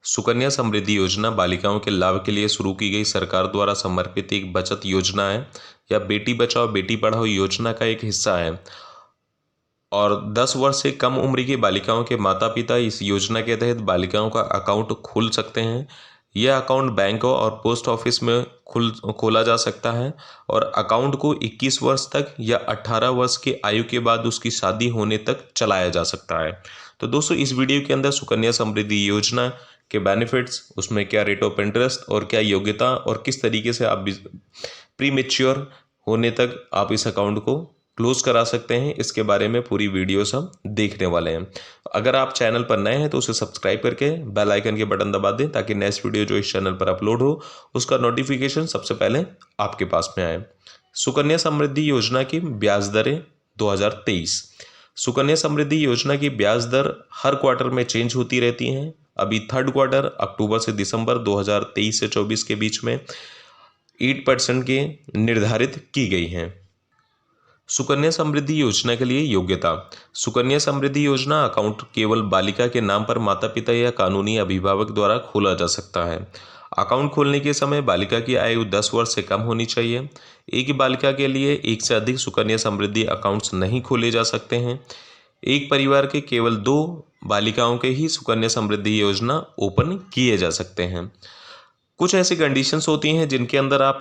सुकन्या समृद्धि योजना बालिकाओं के लाभ के लिए शुरू की गई सरकार द्वारा समर्पित एक बचत योजना है। यह बेटी बचाओ बेटी पढ़ाओ योजना का एक हिस्सा है और 10 वर्ष से कम उम्र की बालिकाओं के माता पिता इस योजना के तहत बालिकाओं का अकाउंट खोल सकते हैं। यह अकाउंट बैंकों और पोस्ट ऑफिस में खोला जा सकता है और अकाउंट को 21 वर्ष तक या 18 वर्ष की आयु के बाद उसकी शादी होने तक चलाया जा सकता है। तो दोस्तों, इस वीडियो के अंदर सुकन्या समृद्धि योजना के बेनिफिट्स, उसमें क्या रेट ऑफ इंटरेस्ट और क्या योग्यता और किस तरीके से आप प्री मैच्योर होने तक आप इस अकाउंट को क्लोज करा सकते हैं, इसके बारे में पूरी वीडियोस हम देखने वाले हैं। अगर आप चैनल पर नए हैं तो उसे सब्सक्राइब करके बेल आइकन के बटन दबा दें ताकि नेक्स्ट वीडियो जो इस चैनल पर अपलोड हो उसका नोटिफिकेशन सबसे पहले आपके पास में आए। सुकन्या समृद्धि योजना की ब्याज दरें 2023। सुकन्या समृद्धि योजना की ब्याज दर हर क्वार्टर में चेंज होती रहती हैं। अभी थर्ड क्वार्टर अक्टूबर से दिसंबर 2023 से 24 के बीच में 8% के निर्धारित की गई हैं। सुकन्या समृद्धि योजना के लिए योग्यता। सुकन्या समृद्धि योजना अकाउंट केवल बालिका के नाम पर माता पिता या कानूनी अभिभावक द्वारा खोला जा सकता है। अकाउंट खोलने के समय बालिका की आयु 10 वर्ष से कम होनी चाहिए। एक ही बालिका के लिए एक से अधिक सुकन्या समृद्धि अकाउंट्स नहीं खोले जा सकते हैं। एक परिवार के केवल 2 बालिकाओं के ही सुकन्या समृद्धि योजना ओपन किए जा सकते हैं। कुछ ऐसी कंडीशंस होती हैं जिनके अंदर आप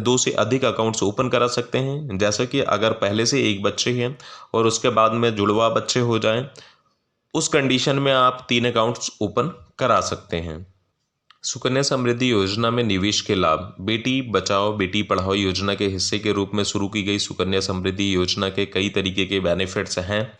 2 से अधिक अकाउंट्स ओपन करा सकते हैं, जैसा कि अगर पहले से एक बच्चे हैं और उसके बाद में जुड़वा बच्चे हो जाएं, उस कंडीशन में आप 3 अकाउंट्स ओपन करा सकते हैं। सुकन्या समृद्धि योजना में निवेश के लाभ। बेटी बचाओ बेटी पढ़ाओ योजना के हिस्से के रूप में शुरू की गई सुकन्या समृद्धि योजना के कई तरीके के बेनिफिट्स हैं।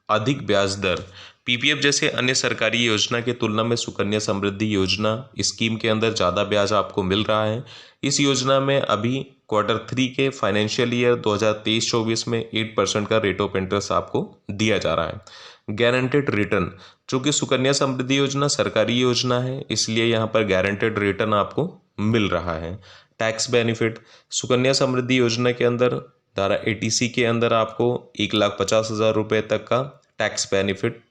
अधिक ब्याज दर। पीपीएफ जैसे अन्य सरकारी योजना की तुलना में सुकन्या समृद्धि योजना स्कीम के अंदर ज़्यादा ब्याज आपको मिल रहा है। इस योजना में अभी Q3 के फाइनेंशियल ईयर 2023-24 में 8% का रेट ऑफ इंटरेस्ट आपको दिया जा रहा है। Guaranteed return. चूँकि सुकन्या समृद्धि योजना सरकारी योजना है, इसलिए यहाँ पर गारंटेड रिटर्न आपको मिल रहा है। Tax benefit. सुकन्या समृद्धि योजना के अंदर धारा 80C के अंदर आपको 1,50,000 रुपये तक का टैक्स बेनिफिट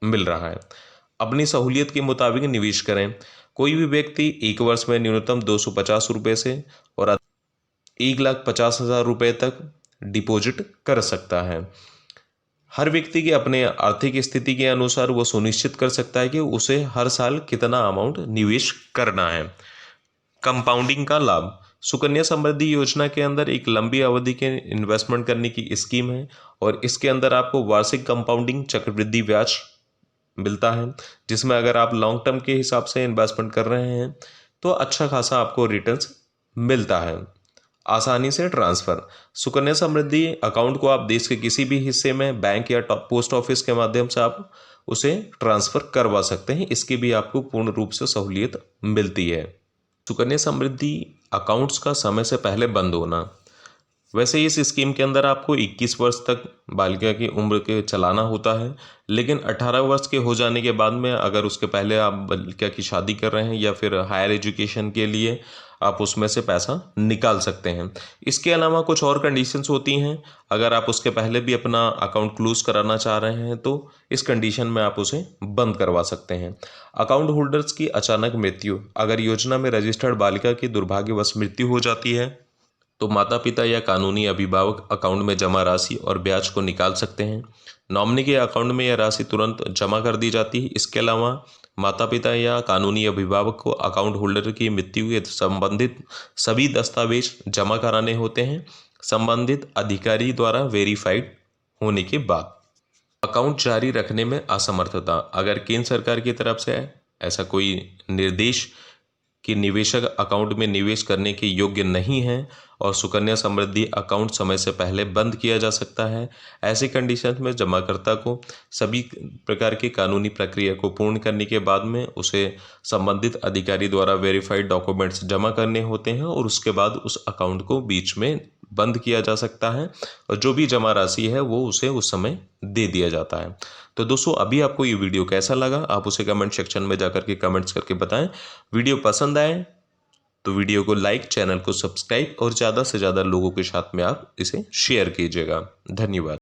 मिल रहा है। अपनी सहूलियत के मुताबिक निवेश करें। कोई भी व्यक्ति 1 वर्ष में न्यूनतम 250 रुपये से और 1,50,000 रुपये तक डिपॉजिट कर सकता है। हर व्यक्ति के अपने आर्थिक स्थिति के अनुसार वो सुनिश्चित कर सकता है कि उसे हर साल कितना अमाउंट निवेश करना है। कंपाउंडिंग का लाभ। सुकन्या समृद्धि योजना के अंदर एक लंबी अवधि के इन्वेस्टमेंट करने की स्कीम है और इसके अंदर आपको वार्षिक कंपाउंडिंग चक्रवृद्धि ब्याज मिलता है, जिसमें अगर आप लॉन्ग टर्म के हिसाब से इन्वेस्टमेंट कर रहे हैं तो अच्छा खासा आपको रिटर्न्स मिलता है। आसानी से ट्रांसफ़र। सुकन्या समृद्धि अकाउंट को आप देश के किसी भी हिस्से में बैंक या पोस्ट ऑफिस के माध्यम से आप उसे ट्रांसफ़र करवा सकते हैं। इसकी भी आपको पूर्ण रूप से सहूलियत मिलती है। सुकन्या समृद्धि अकाउंट्स का समय से पहले बंद होना। वैसे इस स्कीम के अंदर आपको 21 वर्ष तक बालिका की उम्र के चलाना होता है, लेकिन 18 वर्ष के हो जाने के बाद में अगर उसके पहले आप बालिका की शादी कर रहे हैं या फिर हायर एजुकेशन के लिए आप उसमें से पैसा निकाल सकते हैं। इसके अलावा कुछ और कंडीशंस होती हैं। अगर आप उसके पहले भी अपना अकाउंट क्लोज कराना चाह रहे हैं तो इस कंडीशन में आप उसे बंद करवा सकते हैं। अकाउंट होल्डर्स की अचानक मृत्यु। अगर योजना में रजिस्टर्ड बालिका की दुर्भाग्यवश मृत्यु हो जाती है तो माता पिता या कानूनी अभिभावक अकाउंट में जमा राशि और ब्याज को निकाल सकते हैं। नॉमिनी के अकाउंट में यह राशि तुरंत जमा कर दी जाती है। इसके अलावा माता पिता या कानूनी अभिभावक को अकाउंट होल्डर की मृत्यु के संबंधित सभी दस्तावेज जमा कराने होते हैं संबंधित अधिकारी द्वारा वेरीफाइड होने के बाद। अकाउंट जारी रखने में असमर्थता। अगर केंद्र सरकार की तरफ से ऐसा कोई निर्देश कि निवेशक अकाउंट में निवेश करने के योग्य नहीं है और सुकन्या समृद्धि अकाउंट समय से पहले बंद किया जा सकता है, ऐसी कंडीशन में जमाकर्ता को सभी प्रकार की कानूनी प्रक्रिया को पूर्ण करने के बाद में उसे संबंधित अधिकारी द्वारा वेरीफाइड डॉक्यूमेंट्स जमा करने होते हैं और उसके बाद उस अकाउंट को बीच में बंद किया जा सकता है और जो भी जमा राशि है वो उसे उस समय दे दिया जाता है। तो दोस्तों, अभी आपको ये वीडियो कैसा लगा आप उसे कमेंट सेक्शन में जाकर के कमेंट्स करके बताएं। वीडियो पसंद आए तो वीडियो को लाइक, चैनल को सब्सक्राइब और ज़्यादा से ज़्यादा लोगों के साथ में आप इसे शेयर कीजिएगा। धन्यवाद।